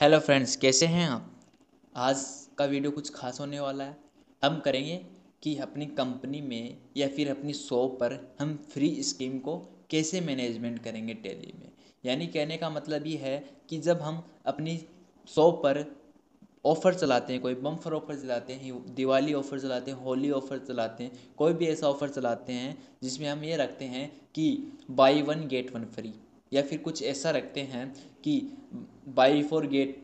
Hello friends, कैसे हैं आप। आज का वीडियो कुछ खास होने वाला है। हम करेंगे कि अपनी कंपनी में या फिर अपनी शॉप पर हम फ्री स्कीम को कैसे मैनेजमेंट करेंगे टैली में। यानी कहने का मतलब ये है कि जब हम अपनी शॉप पर ऑफ़र चलाते हैं, कोई बम्पर ऑफ़र चलाते हैं, दिवाली ऑफ़र चलाते हैं, होली ऑफ़र चलाते हैं, कोई भी ऐसा ऑफ़र चलाते हैं जिसमें हम ये रखते हैं कि buy one get one free, या फिर कुछ ऐसा रखते हैं कि buy four get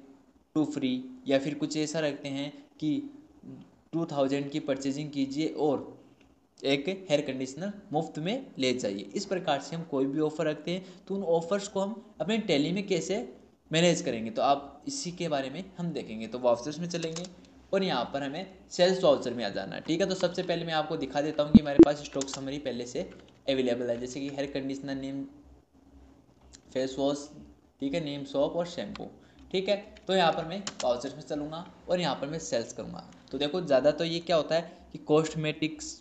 two free, या फिर कुछ ऐसा रखते हैं कि 2000 की परचेजिंग कीजिए और एक हेयर कंडीशनर मुफ्त में ले जाइए। इस प्रकार से हम कोई भी ऑफ़र रखते हैं तो उन ऑफ़र्स को हम अपने टैली में कैसे मैनेज करेंगे, तो आप इसी के बारे में हम देखेंगे। तो वाउचर्स में चलेंगे और यहाँ पर हमें सेल्स वाउचर में आ जाना है। ठीक है, तो सबसे पहले मैं आपको दिखा देता हूँ कि हमारे पास स्टॉक समरी पहले से अवेलेबल है, जैसे कि हेयर कंडीशनर, नीम फेस वॉश, ठीक है, नीम सोप और शैम्पू। ठीक है, तो यहाँ पर मैं वाउचर्स में चलूँगा और यहाँ पर मैं सेल्स करूँगा। तो देखो, ज़्यादा तो ये क्या होता है कि कॉस्मेटिक्स,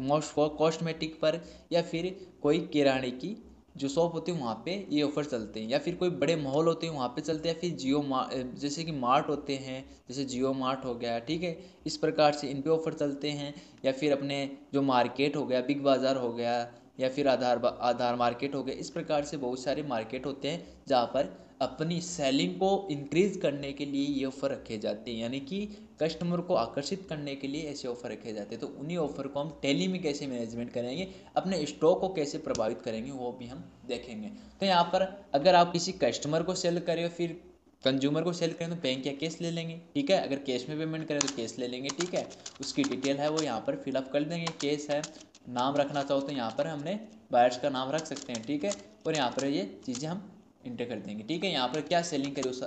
मोस्ट कॉस्मेटिक पर, या फिर कोई किराने की जो शॉप होती है वहाँ पे ये ऑफ़र चलते हैं, या फिर कोई बड़े मॉल होते हैं वहाँ पे चलते हैं, या फिर जैसे कि मार्ट होते हैं, जैसे जियो मार्ट हो गया, ठीक है, इस प्रकार से इन पे ऑफ़र चलते हैं। या फिर अपने जो मार्केट हो गया, बिग बाज़ार हो गया, या फिर आधार मार्केट हो गया, इस प्रकार से बहुत सारे मार्केट होते हैं जहाँ पर अपनी सेलिंग को इंक्रीज करने के लिए ये ऑफ़र रखे जाते हैं, यानी कि कस्टमर को आकर्षित करने के लिए ऐसे ऑफ़र रखे जाते हैं। तो उन्हीं ऑफ़र को हम टैली में कैसे मैनेजमेंट करेंगे, अपने स्टॉक को कैसे प्रभावित करेंगे, वो भी हम देखेंगे। तो यहाँ पर अगर आप किसी कस्टमर को सेल करें, फिर कंज्यूमर को सेल करें, तो बैंक या कैश ले लेंगे। ठीक है, अगर कैश में पेमेंट करें तो कैश ले लेंगे। ठीक है, उसकी डिटेल है वो यहाँ पर फिलअप कर देंगे। कैश है, नाम रखना चाहो तो यहाँ पर हमने बायर्स का नाम रख सकते हैं। ठीक है, और यहाँ पर ये चीज़ें हम इंटर कर देंगे। ठीक है, यहाँ पर क्या सेलिंग करें उस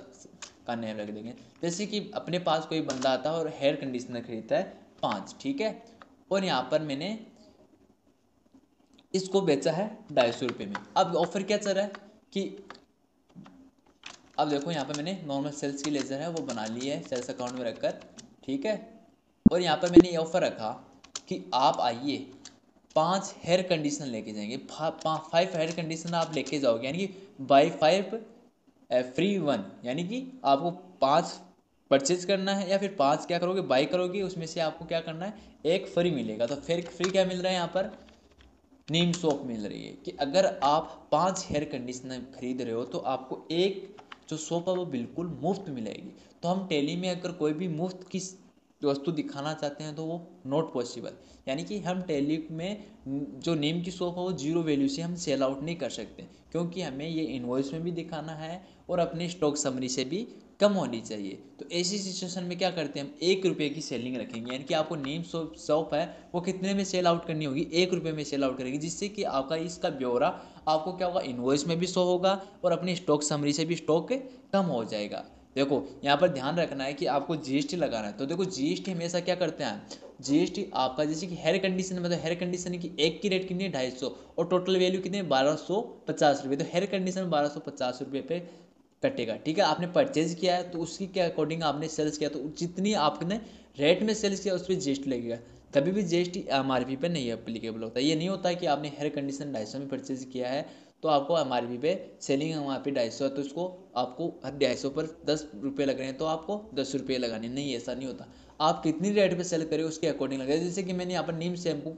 का नेम रख देंगे। जैसे कि अपने पास कोई बंदा आता है और हेयर कंडीशनर खरीदता है 5, ठीक है, और यहाँ पर मैंने इसको बेचा है 250 रुपये में। अब ऑफर क्या चल रहा है कि अब देखो, यहाँ पर मैंने नॉर्मल सेल्स की लेजर है वो बना ली है सेल्स अकाउंट में रखकर। ठीक है, और यहाँ पर मैंने ये ऑफर रखा कि आप आइए 5 हेयर कंडीशनर लेके जाएंगे, 5 हेयर कंडीशनर आप लेके जाओगे, यानी कि बाई 5 फ्री 1, यानी कि आपको 5 परचेज करना है, या फिर 5 क्या करोगे, बाई करोगे, उसमें से आपको क्या करना है, एक फ्री मिलेगा। तो फिर फ्री क्या मिल रहा है यहाँ पर, नीम सोप मिल रही है कि अगर आप 5 हेयर कंडीशनर खरीद रहे हो तो आपको एक जो सोप है वो बिल्कुल मुफ्त मिलेगी। तो हम टेली में अगर कोई भी मुफ्त की वस्तु दिखाना चाहते हैं तो वो नॉट पॉसिबल, यानी कि हम टेली में जो नीम की सोप है वो जीरो वैल्यू से हम सेल आउट नहीं कर सकते, क्योंकि हमें ये इनवॉइस में भी दिखाना है और अपने स्टॉक समरी से भी कम होनी चाहिए। तो ऐसी सिचुएशन में क्या करते हैं, हम 1 रुपये की सेलिंग रखेंगे, यानी कि आपको नीम सोप है वो कितने में सेल आउट करनी होगी, 1 रुपये में सेल आउट करेगी, जिससे कि आपका इसका ब्यौरा आपको क्या होगा, इनवॉइस में भी शो होगा और अपनी स्टॉक समरी से भी स्टॉक कम हो जाएगा। देखो, यहाँ पर ध्यान रखना है कि आपको जीएसटी लगाना है। तो देखो, जीएसटी हमेशा क्या करते हैं, जीएसटी आपका जैसे कि हेयर कंडीशन में, तो हेयर कंडीशन की एक की रेट कितनी है 250, और टोटल वैल्यू कितनी है 1250 रुपये, तो हेयर कंडीशन 1250 रुपये पे कटेगा। ठीक है, आपने परचेज किया है तो उसकी के अकॉर्डिंग आपने सेल्स किया, तो जितनी आपने रेट में सेल्स किया उस पर जीएसटी लगेगा। कभी भी जीएसटी एमआरपी पे नहीं अप्लीकेबल होता है। ये नहीं होता है कि आपने हेयर कंडीशन 250 में परचेज किया है तो आपको एमआरपी पे, सेलिंग एमआरपी 250 है तो उसको आपको हर 250 पर 10 रुपये लग रहे हैं तो आपको 10 रुपये लगाने, नहीं, ऐसा नहीं होता। आप कितनी रेट पे सेल करें उसके अकॉर्डिंग लगेगा। जैसे कि मैंने यहाँ पर नीम शैम्पू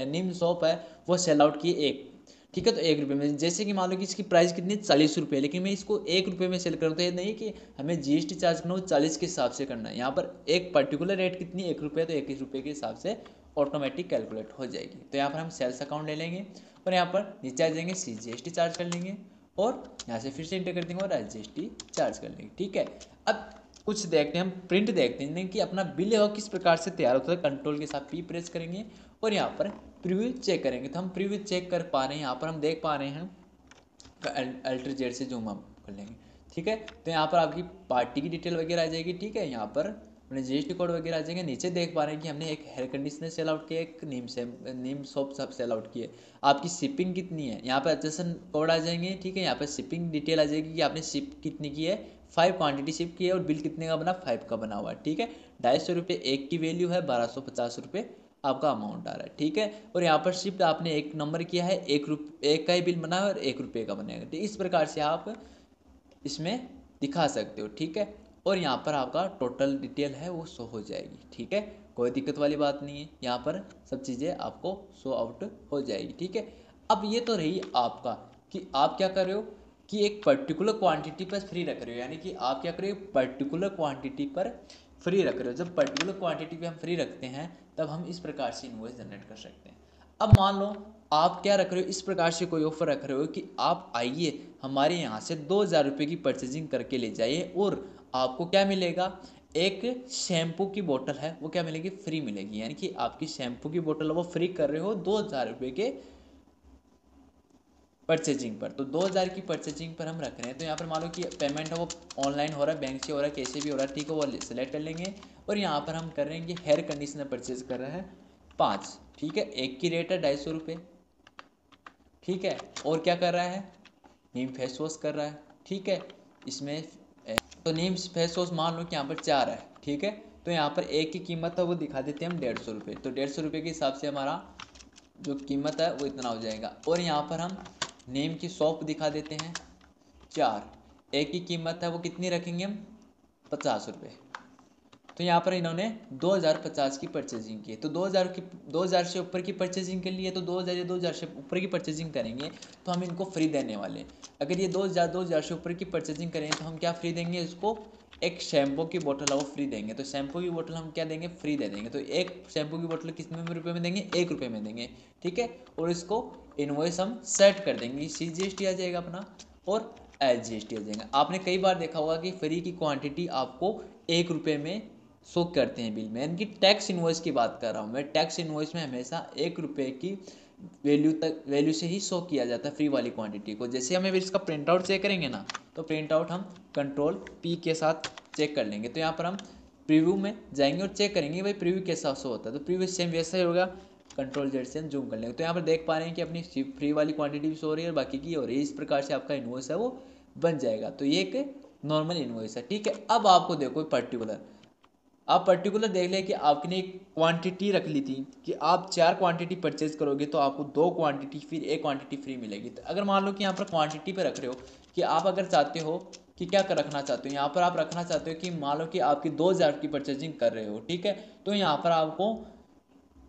नीम सोप है वो सेल आउट किए एक, ठीक है, तो 1 रुपये में, जैसे कि मान लो कि इसकी प्राइस कितनी है 40 रुपये, लेकिन मैं इसको 1 रुपये में सेल करूँ, तो ये नहीं कि हमें जीएसटी चार्ज करना हो 40 के हिसाब से करना है। यहाँ पर एक पर्टिकुलर रेट कितनी 1 रुपये, तो 1 रुपये के हिसाब से ऑटोमेटिक कैलकुलेट हो जाएगी। तो यहाँ पर हम सेल्स अकाउंट ले लेंगे और यहाँ पर नीचे आ जाएंगे, जीएसटी चार्ज कर लेंगे और यहाँ से फिर से इंटर कर देंगे और जीएसटी चार्ज कर लेंगे। ठीक है, अब कुछ देखते हैं, हम प्रिंट देखते हैं कि अपना बिल है वो किस प्रकार से तैयार होता है। कंट्रोल के साथ पी प्रेस करेंगे और यहाँ पर प्रीव्यू चेक करेंगे, तो हम प्रीव्यू चेक कर पा रहे हैं, यहाँ पर हम देख पा रहे हैं, अल्टर जेड से जूम अप कर लेंगे। ठीक है, तो यहाँ पर आपकी पार्टी की डिटेल वगैरह आ जाएगी। ठीक है, यहाँ पर अपने जीएसटी कोड वगैरह आ जाएंगे। नीचे देख पा रहे हैं कि हमने एक हेयर कंडीशनर सेल आउट किया, एक नीम सोप सब सेल आउट किए। आपकी शिपिंग कितनी है, यहाँ पर एडजस्टन कोड आ जाएंगे। ठीक है, यहाँ पर शिपिंग डिटेल आ जाएगी कि आपने शिप कितनी की है, 5 क्वांटिटी शिप की है और बिल कितने का बना, 5 का बना हुआ है। ठीक है, 250 रुपये एक की वैल्यू है, 1250 रुपये आपका अमाउंट आ रहा है। ठीक है, और यहाँ पर शिफ्ट आपने एक नंबर किया है, एक का ही बिल बना है और 1 रुपये का बनेगा। ठीक, इस प्रकार से आप इसमें दिखा सकते हो, ठीक है। और यहाँ पर आपका टोटल डिटेल है वो शो हो जाएगी, ठीक है। कोई दिक्कत वाली बात नहीं है, यहाँ पर सब चीज़ें आपको शो आउट हो जाएगी, ठीक है। अब ये तो रही आपका कि आप क्या कर रहे हो कि एक पर्टिकुलर क्वांटिटी पर फ्री रख रहे हो, यानी कि आप क्या कर रहे हो पर्टिकुलर क्वांटिटी पर फ्री रख रहे हो। जब पर्टिकुलर क्वांटिटी पे हम फ्री रखते हैं तब हम इस प्रकार से इनवॉइस जनरेट कर सकते हैं। अब मान लो आप क्या रख रहे हो, इस प्रकार से कोई ऑफर रख रहे हो कि आप आइए हमारे यहाँ से 2000 रुपये की परचेजिंग करके ले जाइए और आपको क्या मिलेगा, एक शैम्पू की बोतल है वो क्या मिलेगी, फ्री मिलेगी। यानी कि आपकी शैम्पू की बोतल वो फ्री कर रहे हो 2000 रुपये के परचेजिंग पर। तो 2000 की परचेजिंग पर हम रख रहे हैं। तो यहाँ पर मान लो कि पेमेंट है वो ऑनलाइन हो रहा है, बैंक से हो रहा है, कैसे भी हो रहा है, ठीक है, वो सेलेक्ट कर लेंगे। और यहाँ पर हम कर रहे हैं कि हेयर कंडीशनर परचेज कर रहे हैं 5, ठीक है, एक की रेट है 250 रुपये, ठीक है। और क्या कर रहा है, नीम फेस वॉश कर रहा है, ठीक है। इसमें तो नीम फेस वॉश मान लो कि यहाँ पर 4 है, ठीक है। तो यहाँ पर एक की कीमत है वो दिखा देते हैं हम 150 रुपये। तो 150 रुपये के हिसाब से हमारा जो कीमत है वो इतना हो जाएगा। और यहाँ पर हम नीम की सौंफ दिखा देते हैं 4, एक की कीमत है वो कितनी रखेंगे हम 50 रुपये। तो यहाँ पर इन्होंने 2050 की परचेजिंग की। तो 2000 से ऊपर की परचेजिंग के लिए तो 2000 या 2000 से ऊपर की परचेजिंग करेंगे तो हम इनको फ्री देने वाले हैं। अगर ये 2000 से ऊपर की परचेजिंग करेंगे तो हम क्या फ्री देंगे, इसको एक शैम्पू की बोतल है वो फ्री देंगे। तो शैम्पू की बोतल हम क्या देंगे, फ्री दे देंगे। तो एक शैम्पू की बोतल कितने रुपये में देंगे, 1 रुपये में देंगे, ठीक है। और इसको इनवॉइस हम सेट कर देंगे, CGST आ जाएगा अपना और SGST आ जाएगा। आपने कई बार देखा होगा कि फ्री की क्वांटिटी आपको 1 रुपये में शो करते हैं बिल में, यानी कि टैक्स इनवॉइस की बात कर रहा हूँ मैं। टैक्स इनवॉइस में हमेशा 1 रुपये की वैल्यू से ही शो किया जाता है फ्री वाली क्वांटिटी को। जैसे हमें इसका प्रिंट आउट चेक करेंगे ना, तो प्रिंट आउट हम Ctrl+P के साथ चेक कर लेंगे। तो यहाँ पर हम प्रीव्यू में जाएंगे और चेक करेंगे भाई प्रीव्यू कैसा शो होता है। तो प्रीव्यू सेम वैसा ही होगा, Ctrl+Z से हम जूम कर लेंगे। तो यहाँ पर देख पा रहे हैं कि अपनी फ्री वाली क्वांटिटी भी शो हो रही है और बाकी की हो रही है। इस प्रकार से आपका इनवॉइस है वो बन जाएगा। तो ये एक नॉर्मल इनवॉइस है, ठीक है। अब आपको देखो आप पर्टिकुलर देख लें कि आपने एक क्वांटिटी रख ली थी कि आप 4 क्वांटिटी परचेज करोगे तो आपको 2 क्वांटिटी फिर 1 क्वांटिटी फ्री मिलेगी। तो अगर मान लो कि यहाँ पर क्वांटिटी पे रख रहे हो कि आप अगर चाहते हो कि क्या कर रखना चाहते हो, यहाँ पर आप रखना चाहते हो कि मान लो कि आपकी 2000 की परचेजिंग कर रहे हो, ठीक है। तो यहाँ पर आपको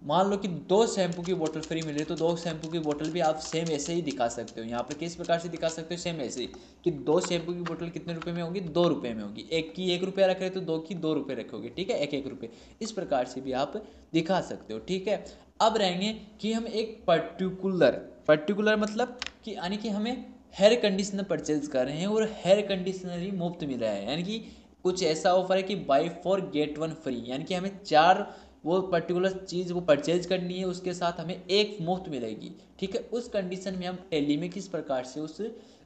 मान लो कि 2 शैम्पू की बोतल फ्री मिल रही है, तो 2 शैम्पू की बोतल भी आप सेम ऐसे ही दिखा सकते हो। यहाँ पर किस प्रकार से दिखा सकते हो, सेम ऐसे ही कि 2 शैम्पू की बोतल कितने रुपए में होगी, 2 रुपये में होगी। एक की 1 रुपया रख रहे हो तो 2 की 2 रुपये रखोगे, ठीक है, 1 रुपये। इस प्रकार से भी आप दिखा सकते हो, ठीक है। अब रहेंगे कि हम एक पर्टिकुलर मतलब कि यानी कि हमें हेयर कंडीशनर परचेज कर रहे हैं और हेयर कंडीशनर ही मुफ्त मिल रहा है। यानी कि कुछ ऐसा ऑफर है कि बाई 4 गेट 1 फ्री, यानी कि हमें 4 वो पर्टिकुलर चीज़ वो परचेज करनी है, उसके साथ हमें एक मुफ्त मिलेगी, ठीक है। उस कंडीशन में हम टैली में किस प्रकार से उस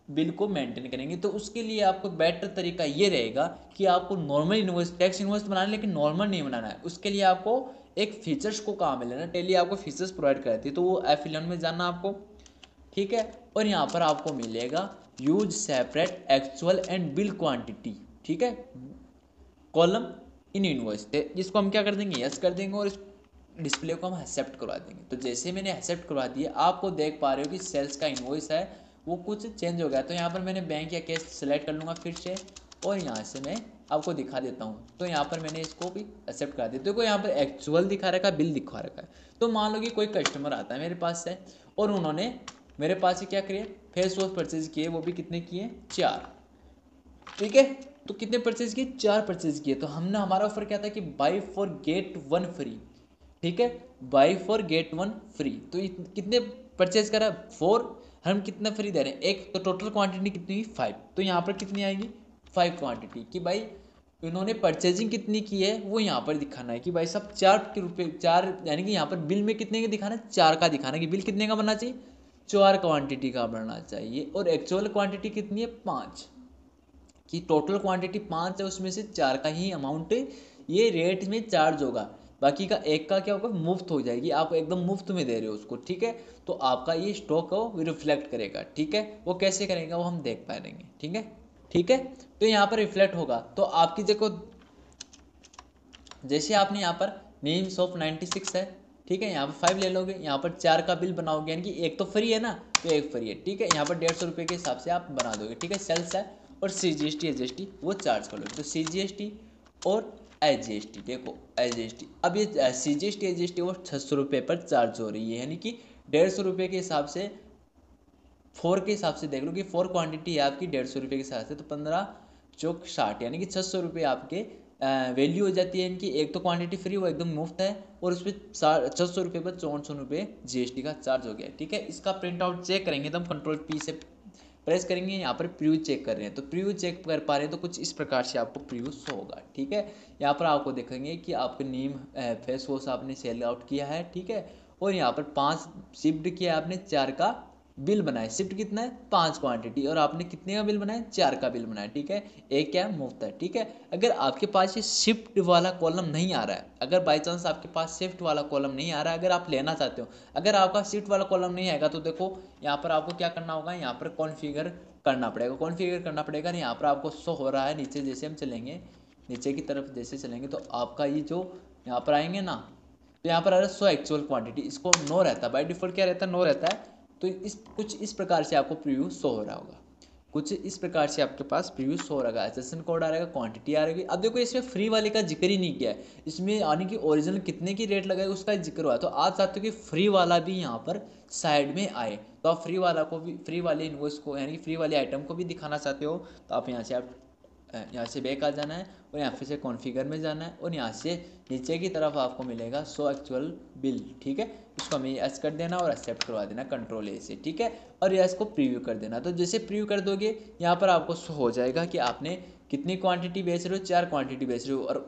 बिल को मेंटेन करेंगे, तो उसके लिए आपको बेटर तरीका ये रहेगा कि आपको नॉर्मल इनवॉइस टैक्स इनवॉइस बनाना है, लेकिन नॉर्मल नहीं बनाना है। उसके लिए आपको एक फीचर्स को कहाँ मिलेना, टैली आपको फीचर्स प्रोवाइड करती है, तो वो F11 में जाना आपको, ठीक है। और यहाँ पर आपको मिलेगा use separate actual and bill quantity, ठीक है, कॉलम इन इनवॉइस, जिसको हम क्या कर देंगे, यस कर देंगे और इस डिस्प्ले को हम एक्सेप्ट करवा देंगे। तो जैसे मैंने एक्सेप्ट करवा दिया, आपको देख पा रहे हो कि सेल्स का इनवॉइस है वो कुछ चेंज हो गया। तो यहाँ पर मैंने बैंक या कैश सेलेक्ट कर लूँगा फिर से और यहाँ से मैं आपको दिखा देता हूँ। तो यहाँ पर मैंने इसको भी एक्सेप्ट करा दिया। देखो यहाँ पर एक्चुअल दिखा रखा है, बिल दिखा रखा है। तो मान लो कि कोई कस्टमर आता है मेरे पास से और उन्होंने मेरे पास से क्या किया, फेस वॉश परचेज किए, वो भी कितने किए, 4, ठीक है। तो कितने परचेज किए, 4 परचेज किए। तो हमने हमारा ऑफर क्या था कि बाई 4 गेट 1 फ्री, ठीक है, बाई 4 गेट 1 फ्री। तो कितने परचेज करा, 4, हम कितना फ्री दे रहे हैं, एक। तो टोटल क्वांटिटी कितनी हुई, 5। तो यहाँ पर कितनी आएगी, 5 क्वांटिटी कि भाई इन्होंने परचेजिंग कितनी की है वो यहाँ पर दिखाना है कि भाई सब 4 के रुपये, 4 यानी कि यहाँ पर बिल में कितने का दिखाना है, 4 का दिखाना है कि बिल कितने का बनना चाहिए, 4 क्वांटिटी का बनना चाहिए। और एक्चुअल क्वांटिटी कितनी है, 5, कि टोटल क्वांटिटी 5 है, उसमें से 4 का ही अमाउंट ये रेट में चार्ज होगा, बाकी का एक का क्या होगा, मुफ्त हो जाएगी, आप एकदम मुफ्त में दे रहे हो उसको, ठीक है। तो आपका ये स्टॉक वो रिफ्लेक्ट करेगा, ठीक है। वो कैसे करेगा वो हम देख पाएंगे, ठीक है, ठीक है। तो यहाँ पर रिफ्लेक्ट होगा तो आपकी देखो, जैसे आपने यहाँ पर नेम्स ऑफ 96 है, ठीक है, यहाँ पर 5 ले लोगे, यहाँ पर 4 का बिल बनाओगे, यानी कि एक तो फ्री है ना, तो एक फ्री है, ठीक है। यहाँ पर 150 रुपये के हिसाब से आप बना दोगे, ठीक है, सेल्स है और CGST SGST वो चार्ज कर लो। तो CGST और SGST, देखो SGST, अब ये CGST SGST वो 600 रुपये पर चार्ज हो रही है, यानी कि 150 रुपये के हिसाब से, 4 के हिसाब से देख लो कि 4 क्वांटिटी है आपकी 150 रुपये के हिसाब से, तो 15 चौक 60, यानी कि 600 रुपये आपके वैल्यू हो जाती है इनकी। एक तो क्वांटिटी फ्री वो एकदम मुफ्त है, और उस पर 600 रुपये पर 5400 रुपये GST का चार्ज हो गया, ठीक है। इसका प्रिंट आउट चेक करेंगे तो हम कंट्रोल P से प्रेस करेंगे, यहाँ पर प्रीव्यू चेक कर रहे हैं, तो प्रीव्यू चेक कर पा रहे हैं तो कुछ इस प्रकार से आपको प्रीव्यू शो होगा, ठीक है। यहाँ पर आपको देखेंगे कि आपके नीम फेस वॉश आपने सेल आउट किया है, ठीक है, और यहाँ पर 5 शिफ्ट किया आपने, 4 का बिल बनाए। शिफ्ट कितना है? 5 क्वांटिटी, और आपने कितने का बिल बनाया? 4 का बिल बनाया, ठीक है। एक क्या मुफ्त है, ठीक है। अगर आपके पास ये शिफ्ट वाला कॉलम नहीं आ रहा है, अगर बाई चांस आपके पास शिफ्ट वाला कॉलम नहीं आ रहा है, अगर आप लेना चाहते हो, अगर आपका शिफ्ट वाला कॉलम नहीं आएगा, तो देखो यहाँ पर आपको क्या करना होगा, यहाँ पर कॉन्फ़िगर करना पड़ेगा, कॉन्फ़िगर करना पड़ेगा। यहाँ पर आपको शो हो रहा है नीचे, जैसे हम चलेंगे नीचे की तरफ, जैसे चलेंगे तो आपका ये जो यहाँ पर आएंगे ना, तो यहाँ पर आ रहा है शो एक्चुअल क्वांटिटी, इसको नो रहता है, बाय डिफॉल्ट क्या रहता है? नो रहता है। तो इस कुछ इस प्रकार से आपको प्रीव्यू शो हो रहा होगा, कुछ इस प्रकार से आपके पास प्रीव्यू शो हो रहा है, सेशन कोड आ रहेगा, क्वांटिटी आ रहेगी। अब देखो इसमें फ्री वाले का जिक्र ही नहीं किया है, इसमें आने की ओरिजिनल कितने की रेट लगाए उसका जिक्र हुआ है। तो आप चाहते हो कि फ्री वाला भी यहाँ पर साइड में आए, तो आप फ्री वाला को भी, फ्री वाले इनवॉइस को, यानी कि फ्री वाले आइटम को भी दिखाना चाहते हो, तो आप यहाँ से बैक आ जाना है, और यहाँ से कॉन्फ़िगर में जाना है, और यहाँ से नीचे की तरफ आपको मिलेगा शो एक्चुअल बिल, ठीक है। इसको हमें एस कर देना और एक्सेप्ट करवा देना कंट्रोल A से, ठीक है, और यह इसको प्रीव्यू कर देना। तो जैसे प्रीव्यू कर दोगे, यहाँ पर आपको शो हो जाएगा कि आपने कितनी क्वांटिटी बेच रहे हो, 4 क्वांटिटी बेच रहे हो, और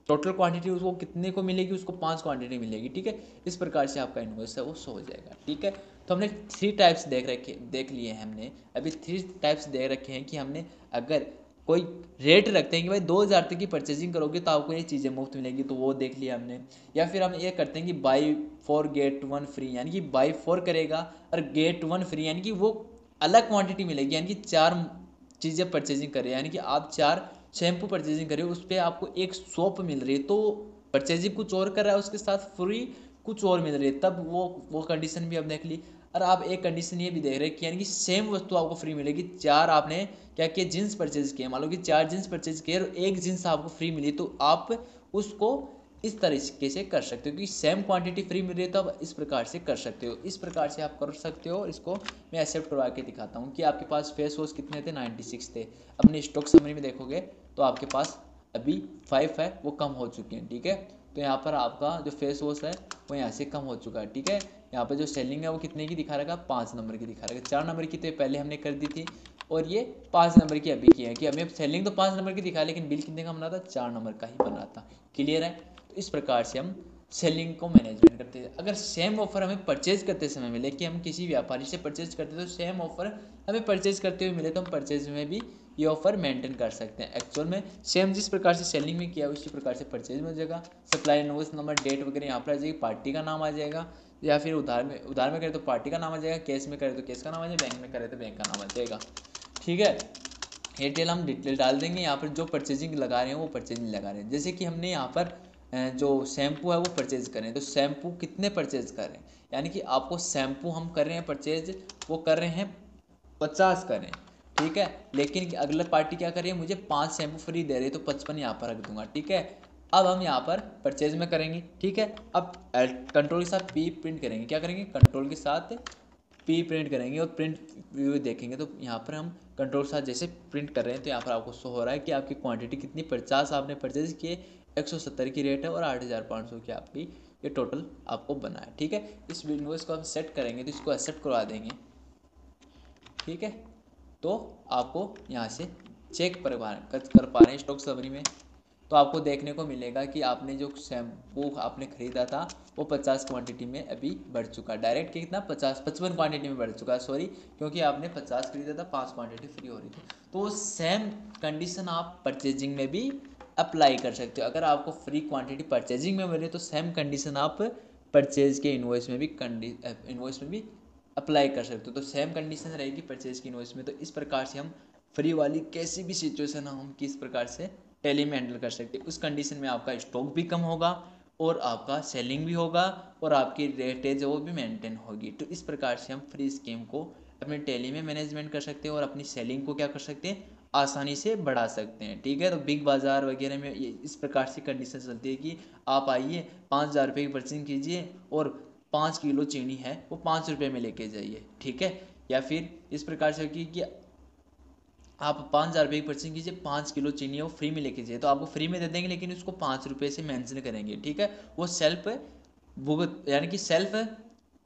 टोटल क्वांटिटी उसको कितने को मिलेगी, उसको 5 क्वांटिटी मिलेगी, ठीक है। इस प्रकार से आपका इनवॉइस है वो शो हो जाएगा, ठीक है। तो हमने 3 टाइप्स देख लिए हैं हमने, अभी 3 टाइप्स देख रखे हैं कि हमने अगर कोई रेट रखते हैं कि भाई 2000 तक की परचेजिंग करोगे तो आपको ये चीज़ें मुफ्त मिलेगी, तो वो देख लिया हमने। या फिर हम ये करते हैं कि बाई 4 गेट 1 फ्री, यानी कि बाई 4 करेगा और गेट 1 फ्री, यानी कि वो अलग क्वांटिटी मिलेगी, यानी कि 4 चीज़ें परचेजिंग कर रहे हैं, यानी कि आप 4 शैम्पू परचेजिंग कर रहे हो, उस पर आपको एक सोप मिल रही है, तो परचेजिंग कुछ और कर रहा है, उसके साथ फ्री कुछ और मिल रही है, तब वो कंडीशन भी हम देख ली। और आप एक कंडीशन ये भी देख रहे हैं कि यानी कि सेम वस्तु आपको फ्री मिलेगी, 4 आपने क्या किया, जीन्स परचेज किए, मान लो कि 4 जीन्स परचेज किए और एक जीन्स आपको फ्री मिली, तो आप उसको इस तरीके से कर सकते हो कि सेम क्वांटिटी फ्री मिल रही है, तो आप इस प्रकार से कर सकते हो, इस प्रकार से आप कर सकते हो। इसको मैं एक्सेप्ट करवा के दिखाता हूँ कि आपके पास फेस वॉश कितने थे, 96 थे। अपने स्टॉक समरी में देखोगे तो आपके पास अभी 5 है, वो कम हो चुके हैं, ठीक है। तो यहाँ पर आपका जो फेस वॉश है वो यहाँ से कम हो चुका है, ठीक है। यहाँ पर जो सेलिंग है वो कितने की दिखा रखा, 5 नंबर की दिखा रखा, 4 नंबर की तो पहले हमने कर दी थी, और ये 5 नंबर की अभी की है कि हमें सेलिंग तो 5 नंबर की दिखा, लेकिन बिल कितने का बना था, 4 नंबर का ही बना था, क्लियर है। तो इस प्रकार से हम सेलिंग को मैनेजमेंट करते हैं। अगर सेम ऑफर हमें परचेज करते समय मिले, कि हम किसी व्यापारी से परचेज करते तो सेम ऑफर हमें परचेज करते हुए मिले, तो हम परचेज में भी ये ऑफर मेंटेन कर सकते हैं। एक्चुअल में सेम जिस प्रकार से सेलिंग में किया उसी प्रकार से परचेज में हो जाएगा। सप्लाई इनवॉइस नंबर, डेट वगैरह यहाँ पर आ जाएगी, पार्टी का नाम आ जाएगा, या फिर उधार में करें तो पार्टी का नाम आ जाएगा, कैश में करें तो कैश का नाम आ जाएगा, बैंक में करें तो बैंक का नाम आ जाएगा, ठीक है। डिटेल हम डिटेल डाल देंगे। यहाँ पर जो परचेजिंग लगा रहे हैं वो परचेजिंग लगा रहे हैं, जैसे कि हमने यहाँ पर जो शैम्पू है वो परचेज करें, तो शैम्पू कितने परचेज करें, यानी कि आपको शैम्पू हम कर रहे हैं परचेज, वो कर रहे हैं 50 करें, ठीक है। लेकिन अगला पार्टी क्या कर रही है, मुझे 5 शैम्पू फ्री दे रही है, तो 55 यहाँ पर रख दूंगा, ठीक है। अब हम यहाँ पर परचेज में करेंगे, ठीक है। अब कंट्रोल के साथ P प्रिंट करेंगे, क्या करेंगे, कंट्रोल के साथ P प्रिंट करेंगे और प्रिंट व्यू देखेंगे, तो यहाँ पर हम कंट्रोल के साथ जैसे प्रिंट कर रहे हैं, तो यहाँ पर आपको शो हो रहा है कि आपकी क्वांटिटी कितनी, 50 आपने परचेज किए, 170 की रेट है, और 8500 की आपकी ये टोटल आपको बना है, ठीक है। इस इनवॉइस को हम सेट करेंगे, तो इसको एक्सेप्ट करवा देंगे, ठीक है। तो आपको यहाँ से चेक कर पा रहे हैं स्टॉक समरी में, तो आपको देखने को मिलेगा कि आपने जो शैम्पू आपने ख़रीदा था वो 50 क्वांटिटी में अभी बढ़ चुका है, डायरेक्ट कितना 55 क्वांटिटी में बढ़ चुका है, सॉरी, क्योंकि आपने 50 खरीदा था, 5 क्वांटिटी फ्री हो रही थी। तो सेम कंडीशन आप परचेजिंग में भी अप्लाई कर सकते हो। अगर आपको फ्री क्वांटिटी परचेजिंग में मिले तो सेम कंडीशन आप परचेज के इन्वॉइस में भी अप्लाई कर सकते हो। तो सेम कंडीशन रहेगी परचेज की इन्वॉइस में। तो इस प्रकार से हम फ्री वाली कैसी भी सिचुएशन हो हम किस प्रकार से टैली में हैंडल कर सकते हैं। उस कंडीशन में आपका स्टॉक भी कम होगा और आपका सेलिंग भी होगा और आपकी रेटेज वो भी मेंटेन होगी। तो इस प्रकार से हम फ्री स्कीम को अपने टैली में मैनेजमेंट कर सकते हैं और अपनी सेलिंग को क्या कर सकते हैं, आसानी से बढ़ा सकते हैं। ठीक है, तो बिग बाज़ार वगैरह में ये इस प्रकार से कंडीशन चलती है कि आप आइए 5,000 रुपये की परचेजिंग कीजिए और 5 किलो चीनी है वो 5 रुपये में लेके जाइए। ठीक है, या फिर इस प्रकार से कि आप 5,000 रुपये की परचेजिंग कीजिए, 5 किलो चीनी है वो फ्री में लेके जाइए, तो आपको फ्री में दे देंगे लेकिन उसको 5 रुपये से मेंशन करेंगे। ठीक है, वो सेल्फ भुगत यानी कि सेल्फ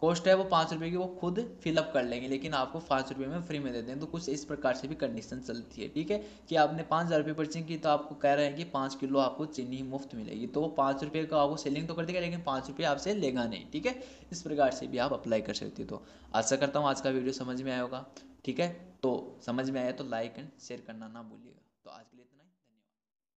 कॉस्ट है वो 5 रुपये की, वो खुद फिलअप कर लेंगे लेकिन आपको 5 रुपये में फ्री में देते हैं। तो कुछ इस प्रकार से भी कंडीशन चलती है। ठीक है, कि आपने 5,000 रुपये परचेजिंग की तो आपको कह रहे हैं कि 5 किलो आपको चीनी मुफ्त मिलेगी, तो वो 5 रुपये का आपको सेलिंग तो कर देगा लेकिन 5 रुपये आपसे लेगा नहीं। ठीक है, इस प्रकार से भी आप अप्लाई कर सकते हो। तो आशा करता हूँ आज का वीडियो समझ में आया होगा। ठीक है, तो समझ में आया तो लाइक एंड शेयर करना ना भूलिएगा। तो आज के लिए